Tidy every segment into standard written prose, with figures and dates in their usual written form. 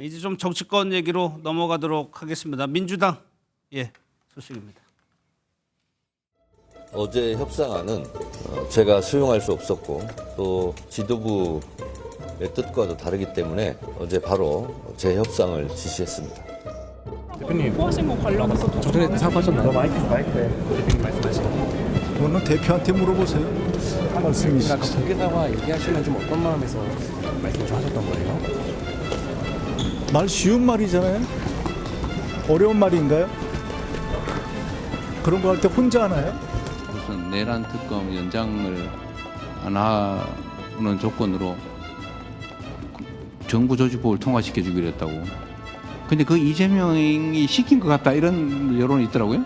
이제 좀 정치권 얘기로 넘어가도록 하겠습니다. 민주당 소식입니다. 어제 협상안은 제가 수용할 수 없었고 또 지도부의 뜻과도 다르기 때문에 어제 바로 재협상을 지시했습니다. 대표님, 후보하신 거 관련해서도 전에 사과하셨나요? 대표님 말씀하시는 그거는 대표한테 물어보세요. 말씀이시죠. 아까 공개 사과 얘기하시면 좀 어떤 마음에서 말씀을 좀 하셨던 거예요? 말 쉬운 말이잖아요. 어려운 말인가요? 그런 거 할 때 혼자 하나요? 우선 내란 특검 연장을 안 하는 조건으로 정부 조직법을 통과시켜 주기로 했다고. 근데 그 이재명이 시킨 것 같다 이런 여론이 있더라고요.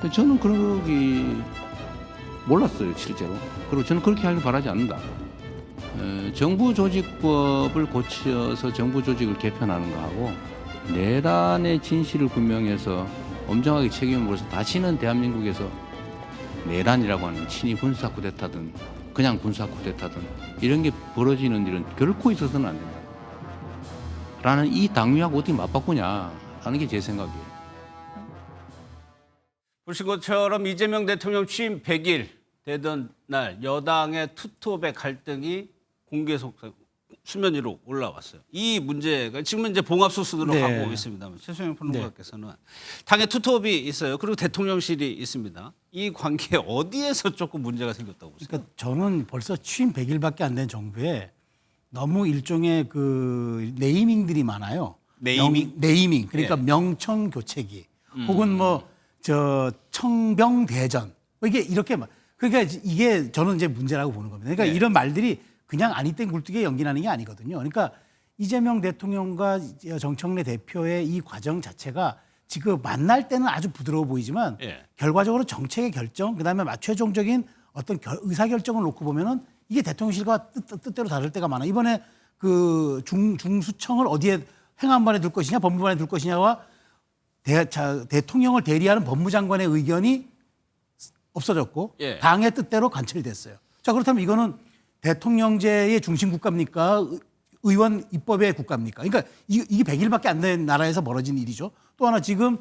근데 저는 그러기 몰랐어요 실제로. 그리고 저는 그렇게 하길 바라지 않는다. 정부 조직법을 고쳐서 정부 조직을 개편하는 거하고 내란의 진실을 규명해서 엄정하게 책임을 물어서 다시는 대한민국에서 내란이라고 하는 친위 군사 쿠데타든 그냥 군사 쿠데타든 이런 게 벌어지는 일은 결코 있어서는 안 된다. 라는 이 당위하고 어떻게 맞바꾸냐라는 게 제 생각이에요. 보신 것처럼 이재명 대통령 취임 100일 되던 날 여당의 투톱의 갈등이 공개 수면 위로 올라왔어요. 이 문제가 지금 이제 봉합수순으로 가고 있습니다만 최소영 평론가께서는 당의 투톱이 있어요. 그리고 대통령실이 있습니다. 이 관계에 어디에서 조금 문제가 생겼다고 보세요? 그러니까 저는 벌써 취임 100일밖에 안 된 정부에 너무 일종의 그 네이밍들이 많아요. 네이밍. 그러니까 명청 교체기 혹은 뭐 저 청병대전 뭐 이게 이렇게 막 그러니까 이게 저는 이제 문제라고 보는 겁니다. 그러니까 이런 말들이 그냥 아니 땐 굴뚝에 연기나는 게 아니거든요. 그러니까 이재명 대통령과 정청래 대표의 이 과정 자체가 지금 만날 때는 아주 부드러워 보이지만 결과적으로 정책의 결정, 그다음에 최종적인 어떤 의사 결정을 놓고 보면은 이게 대통령실과 뜻대로 다를 때가 많아. 이번에 그 중수청을 어디에 행안부에 둘 것이냐, 법무부에 둘 것이냐와 대통령을 대리하는 법무장관의 의견이 없어졌고 당의 뜻대로 관철이 됐어요. 자, 그렇다면 이거는 대통령제의 중심 국가입니까? 의원 입법의 국가입니까? 그러니까 이게 100일밖에 안 된 나라에서 벌어진 일이죠. 또 하나 지금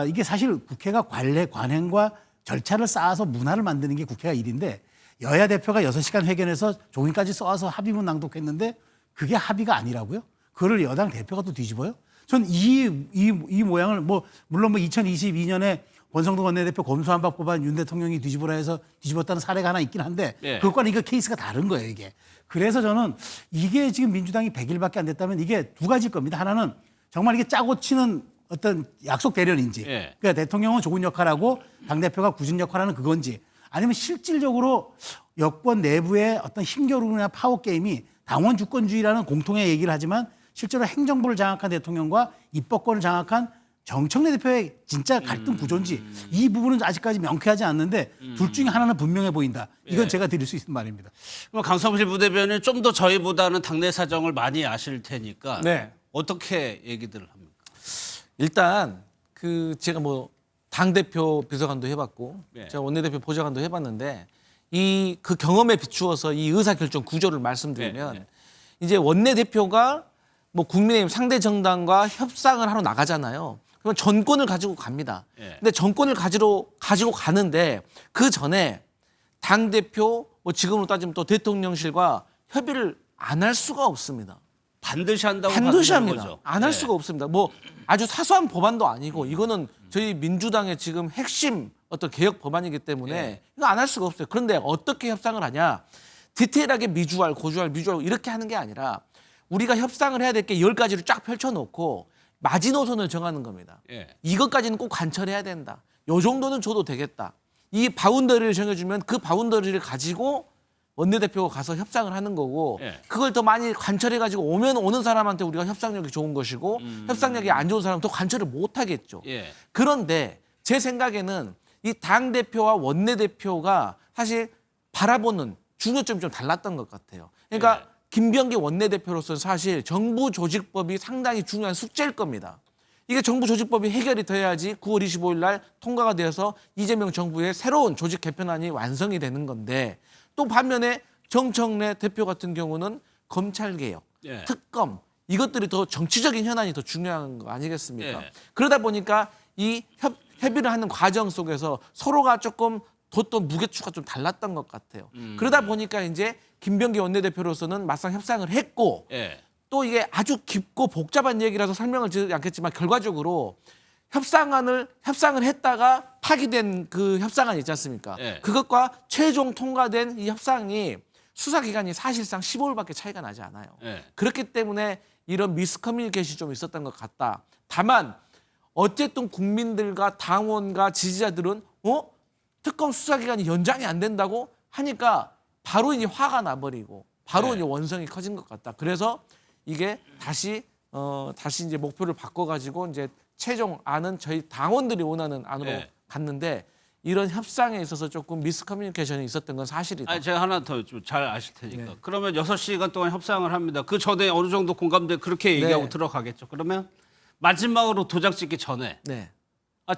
이게 사실 국회가 관행과 절차를 쌓아서 문화를 만드는 게 국회가 일인데 여야 대표가 6시간 회견에서 종이까지 써와서 합의문 낭독했는데 그게 합의가 아니라고요? 그거를 여당 대표가 또 뒤집어요? 전 이 모양을 물론 2022년에 권성동 원내대표 검수완박 법안 윤 대통령이 뒤집으라 해서 뒤집었다는 사례가 하나 있긴 한데 그것과는 이거 케이스가 다른 거예요, 이게. 그래서 저는 이게 지금 민주당이 100일밖에 안 됐다면 이게 두 가지일 겁니다. 하나는 정말 이게 짜고 치는 어떤 약속 대련인지 그러니까 대통령은 좋은 역할하고 당대표가 굳은 역할하는 그건지 아니면 실질적으로 여권 내부의 어떤 힘겨루기나 파워게임이 당원 주권주의라는 공통의 얘기를 하지만 실제로 행정부를 장악한 대통령과 입법권을 장악한 정청래 대표의 진짜 갈등 구조인지 이 부분은 아직까지 명쾌하지 않는데 둘 중에 하나는 분명해 보인다. 이건 제가 드릴 수 있는 말입니다. 그럼 강성실 부대변인 좀 더 저희보다는 당내 사정을 많이 아실 테니까 어떻게 얘기들을 합니까? 일단 제가 당 대표 비서관도 해봤고 제가 원내대표 보좌관도 해봤는데 그 경험에 비추어서 이 의사결정 구조를 말씀드리면 이제 원내대표가 국민의힘 상대 정당과 협상을 하러 나가잖아요. 그러면 전권을 가지고 갑니다. 근데 전권을 가지고 가는데 그 전에 당 대표 지금으로 따지면 또 대통령실과 협의를 안 할 수가 없습니다. 반드시 한다고 반드시 합니다. 거죠. 안 할 수가 없습니다. 아주 사소한 법안도 아니고 이거는 저희 민주당의 지금 핵심 어떤 개혁 법안이기 때문에 이거 안 할 수가 없어요. 그런데 어떻게 협상을 하냐? 디테일하게 미주알, 고주알, 미주알 이렇게 하는 게 아니라 우리가 협상을 해야 될 게 10가지를 쫙 펼쳐놓고 마지노선을 정하는 겁니다. 이것까지는 꼭 관철해야 된다. 요 정도는 줘도 되겠다. 이 바운더리를 정해주면 그 바운더리를 가지고 원내대표가 가서 협상을 하는 거고 그걸 더 많이 관철해가지고 오는 사람한테 우리가 협상력이 좋은 것이고 협상력이 안 좋은 사람은 더 관철을 못 하겠죠. 그런데 제 생각에는 이 당대표와 원내대표가 사실 바라보는 중요점이 좀 달랐던 것 같아요. 그러니까 김병기 원내대표로서는 사실 정부 조직법이 상당히 중요한 숙제일 겁니다. 이게 정부 조직법이 해결이 돼야지 9월 25일 날 통과가 되어서 이재명 정부의 새로운 조직 개편안이 완성이 되는 건데 또 반면에 정청래 대표 같은 경우는 검찰개혁, 특검 이것들이 더 정치적인 현안이 더 중요한 거 아니겠습니까? 예. 그러다 보니까 이 협의를 하는 과정 속에서 서로가 조금 뒀던 무게추가 좀 달랐던 것 같아요. 그러다 보니까 이제 김병기 원내대표로서는 막상 협상을 했고 예. 또 이게 아주 깊고 복잡한 얘기라서 설명을 드리지 않겠지만 결과적으로 협상을 했다가 파기된 그 협상안 있지 않습니까? 예. 그것과 최종 통과된 이 협상이 수사 기간이 사실상 15일밖에 차이가 나지 않아요. 예. 그렇기 때문에 이런 미스커뮤니케이션이 좀 있었던 것 같다. 다만 어쨌든 국민들과 당원과 지지자들은 특검 수사 기간이 연장이 안 된다고 하니까 바로 이제 화가 나버리고 바로 네. 이제 원성이 커진 것 같다. 그래서 이게 다시 이제 목표를 바꿔가지고 이제 최종 안은 저희 당원들이 원하는 안으로 네. 갔는데 이런 협상에 있어서 조금 미스커뮤니케이션이 있었던 건 사실이다. 아니, 제가 하나 더 좀 잘 아실 테니까. 그러면 6시간 동안 협상을 합니다. 그 전에 어느 정도 공감대 그렇게 얘기하고 네. 들어가겠죠. 그러면 마지막으로 도장 찍기 전에 네.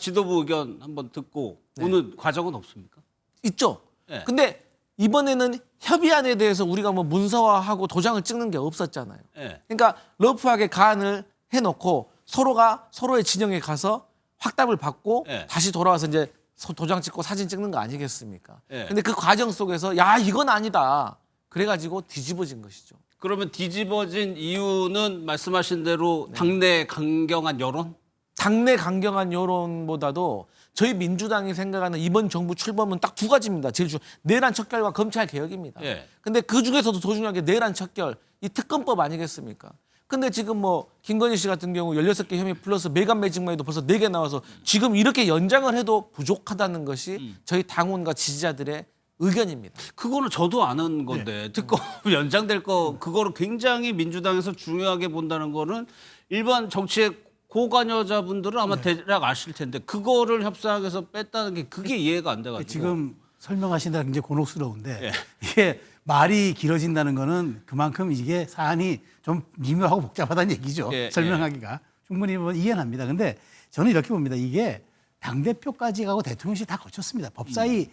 지도부 의견 한번 듣고 오는 과정은 없습니까? 있죠. 네. 근데 이번에는 협의안에 대해서 우리가 뭐 문서화하고 도장을 찍는 게 없었잖아요. 예. 그러니까 러프하게 가안을 해놓고 서로가 서로의 진영에 가서 확답을 받고 예. 다시 돌아와서 이제 도장 찍고 사진 찍는 거 아니겠습니까? 예. 근데 그 과정 속에서 야 이건 아니다. 그래가지고 뒤집어진 것이죠. 그러면 뒤집어진 이유는 말씀하신 대로 당내 강경한 여론? 당내 강경한 여론보다도 저희 민주당이 생각하는 이번 정부 출범은 딱 두 가지입니다. 제일 내란 척결과 검찰 개혁입니다. 예. 근데 그 중에서도 더 중요한 게 내란 척결, 이 특검법 아니겠습니까? 근데 지금 뭐 김건희 씨 같은 경우 16개 혐의 플러스 매각 매직만 해도 벌써 4개 나와서 지금 이렇게 연장을 해도 부족하다는 것이 저희 당원과 지지자들의 의견입니다. 그거는 저도 아는 건데 특검 연장될 거 그거를 굉장히 민주당에서 중요하게 본다는 거는 일반 정치의 고관여자분들은 아마 대략 아실 텐데 그거를 협상에서 뺐다는 게 그게 이해가 안 돼가지고 지금 설명하신다 굉장히 곤혹스러운데 예. 이게 말이 길어진다는 거는 그만큼 이게 사안이 좀 미묘하고 복잡하다는 얘기죠. 예, 설명하기가 충분히 뭐 이해는 합니다. 근데 저는 이렇게 봅니다. 이게 당대표까지 가고 대통령실 다 거쳤습니다. 법사위의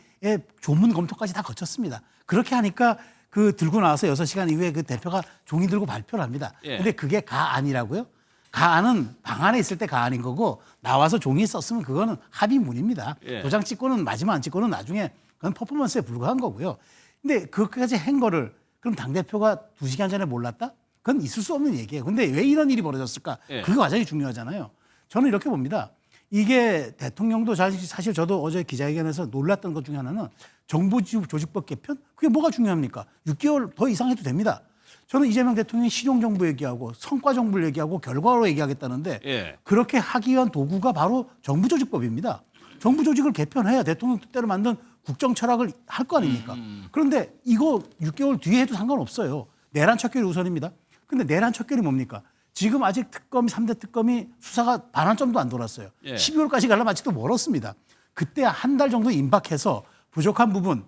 조문 검토까지 다 거쳤습니다. 그렇게 하니까 그 들고 나와서 6시간 이후에 그 대표가 종이 들고 발표를 합니다. 예. 근데 그게 가안이라고요? 가안은 방 안에 있을 때 가안인 거고 나와서 종이 썼으면 그거는 합의문입니다. 예. 도장 찍고는 마지막 안 찍고는 나중에 그건 퍼포먼스에 불과한 거고요. 근데 그렇게까지 한 거를 그럼 당대표가 2시간 전에 몰랐다? 그건 있을 수 없는 얘기예요. 근데 왜 이런 일이 벌어졌을까? 예. 그 과정이 중요하잖아요. 저는 이렇게 봅니다. 이게 대통령도 사실 저도 어제 기자회견에서 놀랐던 것 중에 하나는 정보조직법 개편? 그게 뭐가 중요합니까? 6개월 더 이상 해도 됩니다. 저는 이재명 대통령이 실용정부 얘기하고 성과정부를 얘기하고 결과로 얘기하겠다는데 예. 그렇게 하기 위한 도구가 바로 정부조직법입니다. 정부조직을 개편해야 대통령 뜻대로 만든 국정 철학을 할 거 아닙니까? 그런데 이거 6개월 뒤에 해도 상관없어요. 내란 척결이 우선입니다. 근데 내란 척결이 뭡니까? 지금 아직 특검 3대 특검이 수사가 반환점도 안 돌았어요. 예. 12월까지 가려면 아직도 멀었습니다. 그때 한 달 정도 임박해서 부족한 부분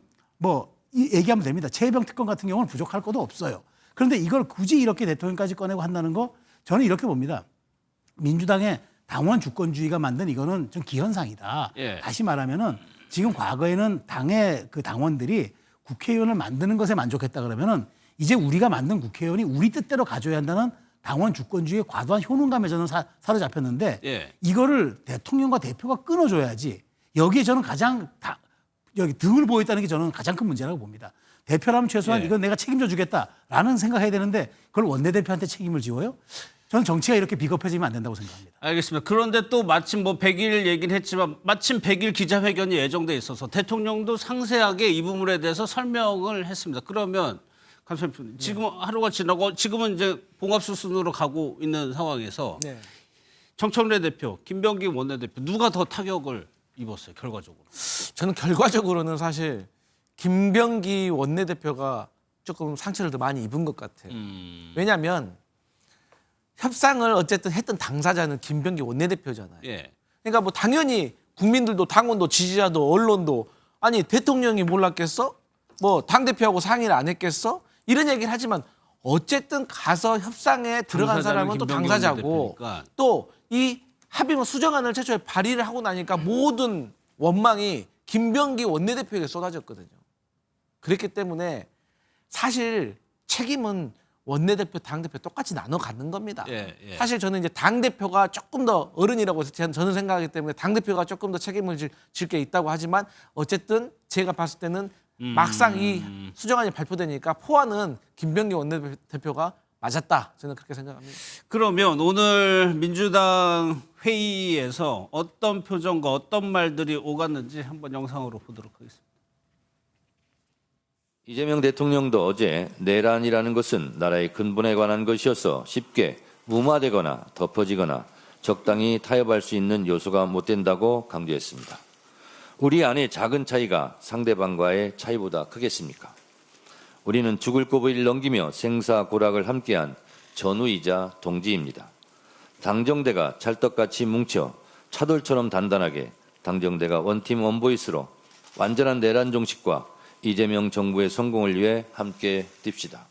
얘기하면 됩니다. 최혜병 특검 같은 경우는 부족할 것도 없어요. 그런데 이걸 굳이 이렇게 대통령까지 꺼내고 한다는 거 저는 이렇게 봅니다. 민주당의 당원 주권주의가 만든 이거는 좀 기현상이다. 예. 다시 말하면은 지금 과거에는 당의 그 당원들이 국회의원을 만드는 것에 만족했다 그러면은 이제 우리가 만든 국회의원이 우리 뜻대로 가져야 한다는 당원 주권주의의 과도한 효능감에 저는 사로잡혔는데 예. 이거를 대통령과 대표가 끊어줘야지. 여기에 저는 가장 여기 등을 보였다는 게 저는 가장 큰 문제라고 봅니다. 대표라면 최소한 예. 이건 내가 책임져 주겠다라는 생각해야 되는데 그걸 원내대표한테 책임을 지워요? 저는 정치가 이렇게 비겁해지면 안 된다고 생각합니다. 알겠습니다. 그런데 또 마침 100일 얘기는 했지만 마침 100일 기자회견이 예정돼 있어서 대통령도 상세하게 이 부분에 대해서 설명을 했습니다. 그러면 감사님 지금 하루가 지나고 지금은 이제 봉합수순으로 가고 있는 상황에서 네. 정청래 대표, 김병기 원내대표 누가 더 타격을 입었어요 결과적으로? 저는 결과적으로는 사실 김병기 원내대표가 조금 상처를 더 많이 입은 것 같아요. 왜냐하면 협상을 어쨌든 했던 당사자는 김병기 원내대표잖아요. 예. 그러니까 뭐 당연히 국민들도 당원도 지지자도 언론도 아니 대통령이 몰랐겠어? 뭐 당대표하고 상의를 안 했겠어? 이런 얘기를 하지만 어쨌든 가서 협상에 들어간 사람은 또 김병기 당사자고 원내대표니까. 또 이 합의문 수정안을 최초에 발의를 하고 나니까 모든 원망이 김병기 원내대표에게 쏟아졌거든요. 그렇기 때문에 사실 책임은 원내대표, 당대표 똑같이 나눠 갖는 겁니다. 예, 예. 사실 저는 이제 당대표가 조금 더 어른이라고 저는 생각하기 때문에 당대표가 조금 더 책임을 질 게 있다고 하지만 어쨌든 제가 봤을 때는 막상 이 수정안이 발표되니까 포화는 김병기 원내대표가 맞았다. 저는 그렇게 생각합니다. 그러면 오늘 민주당 회의에서 어떤 표정과 어떤 말들이 오갔는지 한번 영상으로 보도록 하겠습니다. 이재명 대통령도 어제 내란이라는 것은 나라의 근본에 관한 것이어서 쉽게 무마되거나 덮어지거나 적당히 타협할 수 있는 요소가 못 된다고 강조했습니다. 우리 안의 작은 차이가 상대방과의 차이보다 크겠습니까? 우리는 죽을 고비를 넘기며 생사고락을 함께한 전우이자 동지입니다. 당정대가 찰떡같이 뭉쳐 차돌처럼 단단하게 당정대가 원팀 원보이스로 완전한 내란 종식과 이재명 정부의 성공을 위해 함께 뜁시다.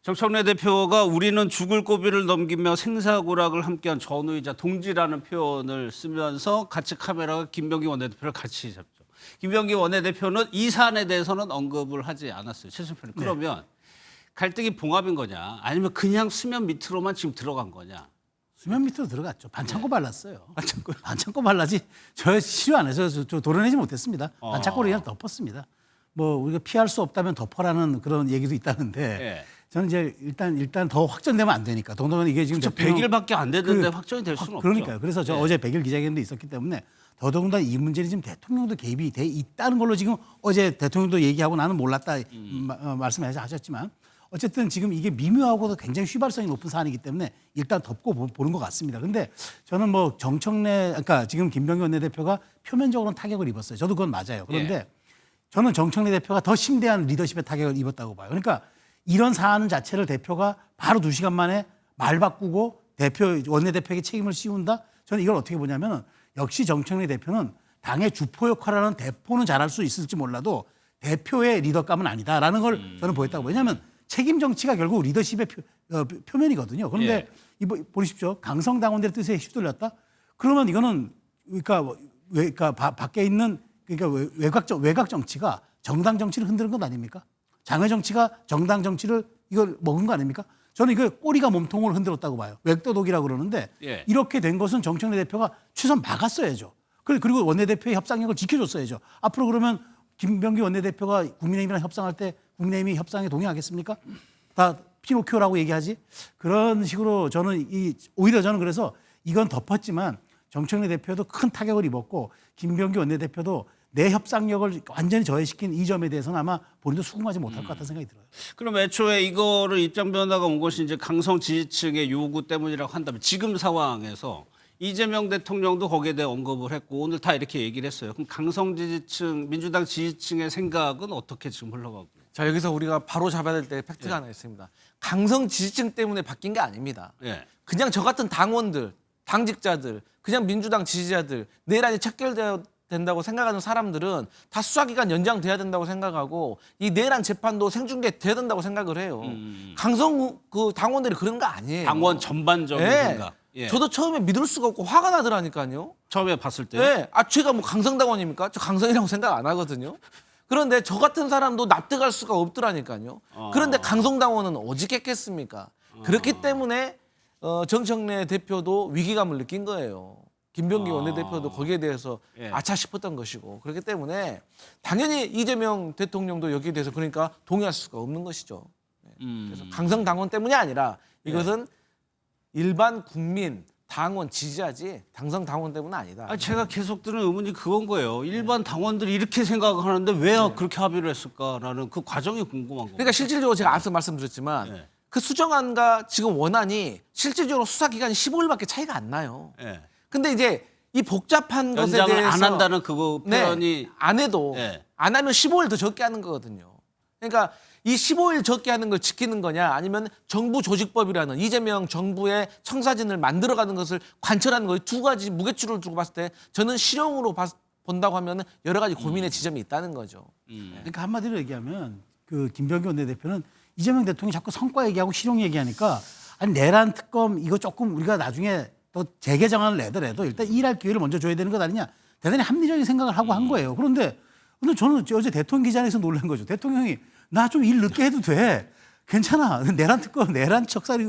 정청래 대표가 우리는 죽을 고비를 넘기며 생사고락을 함께한 전우이자 동지라는 표현을 쓰면서 같이 카메라가 김병기 원내대표를 같이 잡죠. 김병기 원내대표는 이 사안에 대해서는 언급을 하지 않았어요. 최순실은. 그러면 갈등이 봉합인 거냐 아니면 그냥 수면 밑으로만 지금 들어간 거냐. 수면 밑으로 들어갔죠. 반창고 발랐어요. 반창고 발라지. 저 치료 안 해서 저 도려내지 못했습니다. 반창고를 그냥 덮었습니다. 뭐 우리가 피할 수 없다면 덮어라는 그런 얘기도 있다는데 예. 저는 이제 일단 더 확전되면 안 되니까. 더더군다나 이게 지금 100일밖에 안 됐는데 확정이 될 수는 없죠. 그러니까요. 그래서 저 어제 100일 기자회견도 있었기 때문에 더더군다나 이 문제는 지금 대통령도 개입이 돼 있다는 걸로 지금 어제 대통령도 얘기하고 나는 몰랐다 말씀하셨지만 어쨌든 지금 이게 미묘하고도 굉장히 휘발성이 높은 사안이기 때문에 일단 덮고 보는 것 같습니다. 그런데 저는 뭐 그러니까 지금 김병기 원내대표가 표면적으로는 타격을 입었어요. 저도 그건 맞아요. 그런데 저는 정청래 대표가 더 심대한 리더십의 타격을 입었다고 봐요. 그러니까 이런 사안 자체를 대표가 바로 2시간 만에 말 바꾸고 원내대표에게 책임을 씌운다? 저는 이걸 어떻게 보냐면 역시 정청래 대표는 당의 주포 역할을 하는 대표는 잘할 수 있을지 몰라도 대표의 리더감은 아니다라는 걸 저는 보였다고 봐요. 왜냐하면 책임 정치가 결국 리더십의 표면이거든요. 그런데 보십시오. 강성당원들의 뜻에 휩쓸렸다? 그러면 이거는 그러니까 밖에 있는 외곽 정치가 정당 정치를 흔드는 것 아닙니까? 장외 정치가 정당 정치를 이걸 먹은 거 아닙니까? 저는 이거 꼬리가 몸통을 흔들었다고 봐요. 외도독이라고 그러는데 이렇게 된 것은 정청래 대표가 최소한 막았어야죠. 그리고 원내대표의 협상력을 지켜줬어야죠. 앞으로 그러면 김병기 원내대표가 국민의힘이랑 협상할 때 국민의힘이 협상에 동의하겠습니까? 다 피노키오라고 얘기하지? 그런 식으로 오히려 저는 그래서 이건 덮었지만 정청래 대표도 큰 타격을 입었고 김병기 원내대표도 내 협상력을 완전히 저해시킨 이 점에 대해서는 아마 본인도 수긍하지 못할 것 같다는 생각이 들어요. 그럼 애초에 이거를 입장 변화가 온 것이 이제 강성 지지층의 요구 때문이라고 한다면 지금 상황에서 이재명 대통령도 거기에 대해 언급을 했고 오늘 다 이렇게 얘기를 했어요. 그럼 강성 지지층, 민주당 지지층의 생각은 어떻게 지금 흘러가고? 자, 여기서 우리가 바로 잡아야 될 때 팩트가 하나 있습니다. 강성 지지층 때문에 바뀐 게 아닙니다. 그냥 저 같은 당원들, 당직자들, 그냥 민주당 지지자들 내란이 척결된다고 생각하는 사람들은 다 수사기간 연장돼야 된다고 생각하고 이 내란 재판도 생중계돼야 된다고 생각을 해요. 강성 당원들이 그런 거 아니에요. 당원 전반적인 생각. 저도 처음에 믿을 수가 없고 화가 나더라니까요. 처음에 봤을 때. 제가 뭐 강성당원입니까? 저 강성이라고 생각 안 하거든요. 그런데 저 같은 사람도 납득할 수가 없더라니까요. 그런데 강성당원은 오직했겠습니까? 그렇기 때문에 정청래 대표도 위기감을 느낀 거예요. 김병기 원내대표도 거기에 대해서 아차 싶었던 것이고 그렇기 때문에 당연히 이재명 대통령도 여기에 대해서 그러니까 동의할 수가 없는 것이죠. 그래서 강성당원 때문이 아니라 이것은 일반 국민, 당원, 지지자지 당성당원 때문은 아니다. 제가 계속 드는 의문이 그건 거예요. 일반 당원들이 이렇게 생각하는데 왜 그렇게 합의를 했을까라는 그 과정이 궁금한 거예요. 그러니까 실질적으로 제가 앞서 말씀드렸지만 그 수정안과 지금 원안이 실질적으로 수사 기간이 15일밖에 차이가 안 나요. 근데 이제 이 복잡한 것에 연장을 대해서 안 한다는 그거 표현이 안 해도 안 하면 15일 더 적게 하는 거거든요. 그러니까 이 15일 적게 하는 걸 지키는 거냐 아니면 정부 조직법이라는 이재명 정부의 청사진을 만들어가는 것을 관철하는 거 두 가지 무게추를 두고 봤을 때 저는 실형으로 본다고 하면 여러 가지 고민의 지점이 있다는 거죠. 그러니까 한마디로 얘기하면 그 김병기 원내대표는 이재명 대통령이 자꾸 성과 얘기하고 실형 얘기하니까 아니 내란 특검 이거 조금 우리가 나중에 또 재개정안을 내더라도 일단 일할 기회를 먼저 줘야 되는 것 아니냐 대단히 합리적인 생각을 하고 한 거예요. 그런데 저는 어제 대통령 기자회견에서 놀란 거죠. 대통령이 나 좀 일 늦게 해도 돼. 괜찮아. 내란 특검, 내란 척결이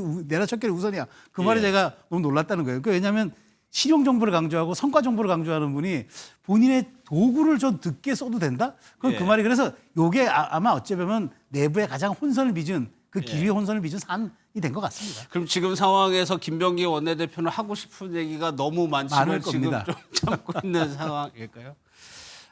우선이야. 그 말에 예. 제가 너무 놀랐다는 거예요. 왜냐하면 실용 정보를 강조하고 성과 정보를 강조하는 분이 본인의 도구를 좀 늦게 써도 된다? 그 예. 말이 그래서 요게 아마 어찌 보면 내부에 가장 혼선을 빚은 그 기류의 혼선을 빚은 사안이 된 것 같습니다. 그럼 지금 상황에서 김병기 원내대표는 하고 싶은 얘기가 너무 많지만 많을 지금 겁니다. 좀 참고 있는 상황일까요?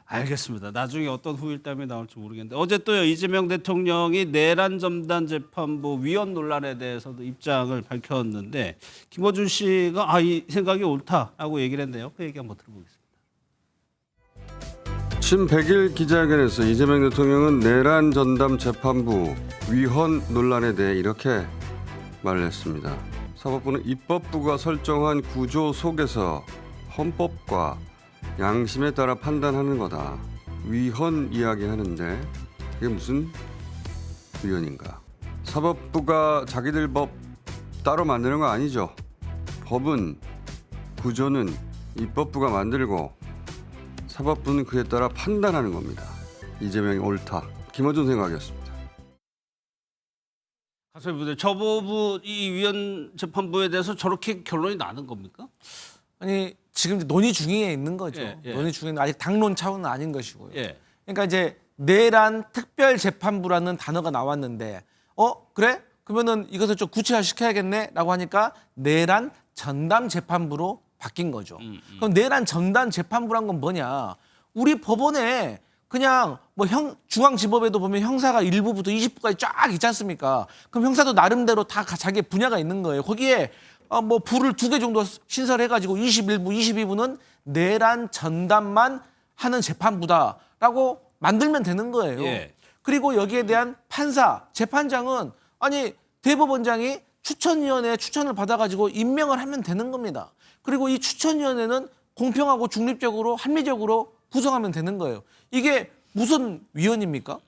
알겠습니다. 나중에 어떤 후일담이 나올지 모르겠는데 어제 또요 이재명 대통령이 내란 전단 재판부 위헌 논란에 대해서도 입장을 밝혔는데 김어준 씨가 이 생각이 옳다라고 얘기를 했네요. 그 얘기 한번 들어보겠습니다. 신 100일 기자회견에서 이재명 대통령은 내란 전담 재판부 위헌 논란에 대해 이렇게 말을 했습니다. 사법부는 입법부가 설정한 구조 속에서 헌법과 양심에 따라 판단하는 거다. 위헌 이야기하는데 이게 무슨 위헌인가? 사법부가 자기들 법 따로 만드는 거 아니죠. 법은 구조는 입법부가 만들고 사법부는 그에 따라 판단하는 겁니다. 이재명이 옳다. 김어준 생각이었습니다. 가설부대 저 부분 이 위헌 재판부에 대해서 저렇게 결론이 나는 겁니까? 아니 지금 이제 논의 중에 있는 거죠. 예. 논의 중에 있는 아직 당론 차원은 아닌 것이고요. 예. 그러니까 이제 내란 특별재판부라는 단어가 나왔는데 그래? 그러면은 이것을 좀 구체화시켜야겠네라고 하니까 내란 전담재판부로 바뀐 거죠. 그럼 내란 전담재판부란 건 뭐냐? 우리 법원에 그냥 뭐 중앙지법에도 보면 형사가 1부부터 20부까지 쫙 있지 않습니까? 그럼 형사도 나름대로 다 자기 분야가 있는 거예요. 거기에 뭐 부를 2개 정도 신설해가지고 21부, 22부는 내란 전담만 하는 재판부다라고 만들면 되는 거예요. 예. 그리고 여기에 대한 판사, 재판장은 아니 대법원장이 추천위원회 추천을 받아가지고 임명을 하면 되는 겁니다. 그리고 이 추천위원회는 공평하고 중립적으로 합리적으로 구성하면 되는 거예요. 이게 무슨 위헌입니까?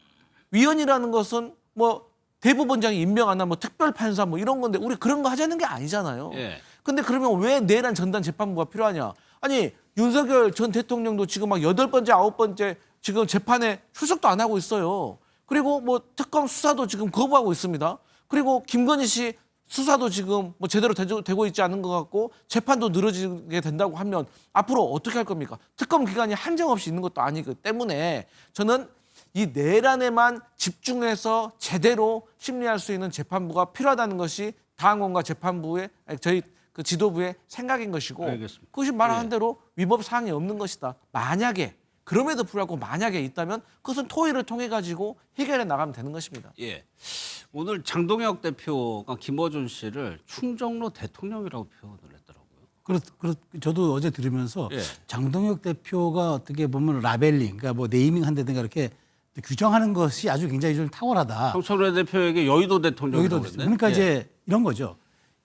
위헌이라는 것은 뭐 대법원장이 임명하나 뭐 특별판사 뭐 이런 건데 우리 그런 거 하자는 게 아니잖아요. 예. 근데 그러면 왜 내란 전담 재판부가 필요하냐? 아니 윤석열 전 대통령도 지금 막 8번째, 9번째 지금 재판에 출석도 안 하고 있어요. 그리고 뭐 특검 수사도 지금 거부하고 있습니다. 그리고 김건희 씨 수사도 지금 뭐 제대로 되고 있지 않은 것 같고 재판도 늘어지게 된다고 하면 앞으로 어떻게 할 겁니까? 특검 기간이 한정없이 있는 것도 아니기 때문에 저는 이 내란에만 집중해서 제대로 심리할 수 있는 재판부가 필요하다는 것이 당원과 재판부의 저희 그 지도부의 생각인 것이고 알겠습니다. 그것이 말한 대로 위법 사항이 없는 것이다. 만약에 그럼에도 불구하고 만약에 있다면 그것은 토의를 통해 가지고 해결해 나가면 되는 것입니다. 예. 오늘 장동혁 대표가 김어준 씨를 충정로 대통령이라고 표현을 했더라고요. 저도 어제 들으면서 예. 장동혁 대표가 어떻게 보면 라벨링, 그러니까 뭐 네이밍 한다든가 이렇게 규정하는 것이 아주 굉장히 좀 탁월하다. 청천회 대표에게 여의도 대통령이라고 여기도 그랬네. 그러니까 예. 이제 이런 거죠.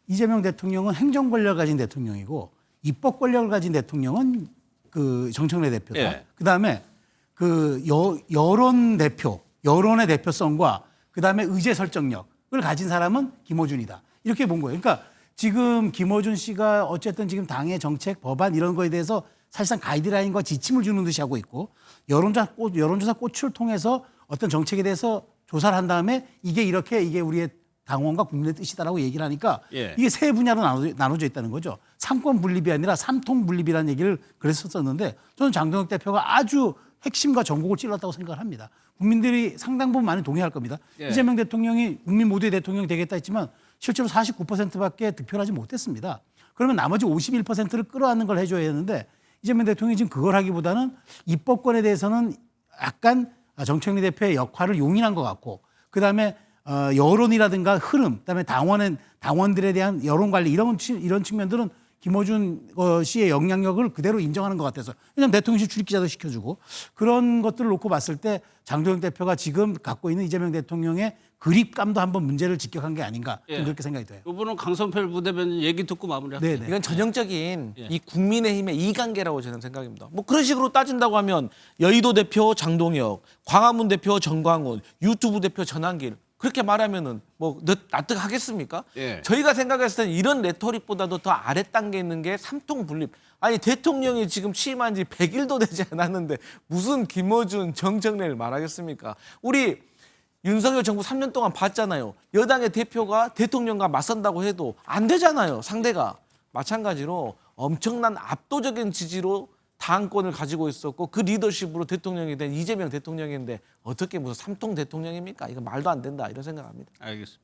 이재명 대통령은 행정 권력을 가진 대통령이고 입법 권력을 가진 대통령은 그 정청래 대표다. 예. 그다음에 그 여론 대표, 여론의 대표성과 그다음에 의제 설정력을 가진 사람은 김어준이다. 이렇게 본 거예요. 그러니까 지금 김어준 씨가 어쨌든 지금 당의 정책, 법안 이런 거에 대해서 사실상 가이드라인과 지침을 주는 듯이 하고 있고 여론조사 꽃을 통해서 어떤 정책에 대해서 조사를 한 다음에 이게 우리의 당원과 국민의 뜻이다라고 얘기를 하니까 예. 이게 세 분야로 나눠져 있다는 거죠. 삼권 분립이 아니라 삼통 분립이라는 얘기를 그랬었는데 저는 장동혁 대표가 아주 핵심과 전곡을 찔렀다고 생각을 합니다. 국민들이 상당 부분 많이 동의할 겁니다. 예. 이재명 대통령이 국민 모두의 대통령이 되겠다 했지만 실제로 49%밖에 득표를 하지 못했습니다. 그러면 나머지 51%를 끌어안는 걸 해줘야 했는데 이재명 대통령이 지금 그걸 하기보다는 입법권에 대해서는 약간 정청래 대표의 역할을 용인한 것 같고 그다음에 여론이라든가 흐름, 그다음에 당원들에 대한 여론 관리 이런 측면들은 김어준 씨의 영향력을 그대로 인정하는 것 같아서 왜냐하면 대통령실 출입기자도 시켜주고 그런 것들을 놓고 봤을 때 장동혁 대표가 지금 갖고 있는 이재명 대통령의 그립감도 한번 문제를 직격한 게 아닌가 좀 예. 그렇게 생각이 돼요. 이분은 강성필 부대변인 얘기 듣고 마무리할게요. 네네. 이건 전형적인 예. 이 국민의힘의 이관계라고 저는 생각합니다. 뭐 그런 식으로 따진다고 하면 여의도 대표 장동혁, 광화문 대표 정광훈, 유튜브 대표 전한길 그렇게 말하면은 뭐 납득하겠습니까? 예. 저희가 생각했을 때는 이런 레토릭보다도 더 아래 단계에 있는 게 삼통 분립. 아니 대통령이 지금 취임한 지 100일도 되지 않았는데 무슨 김어준, 정청래를 말하겠습니까? 우리 윤석열 정부 3년 동안 봤잖아요. 여당의 대표가 대통령과 맞선다고 해도 안 되잖아요. 상대가. 마찬가지로 엄청난 압도적인 지지로 당권을 가지고 있었고 그 리더십으로 대통령이 된 이재명 대통령인데 어떻게 무슨 삼통 대통령입니까? 이거 말도 안 된다 이런 생각합니다. 알겠습니다.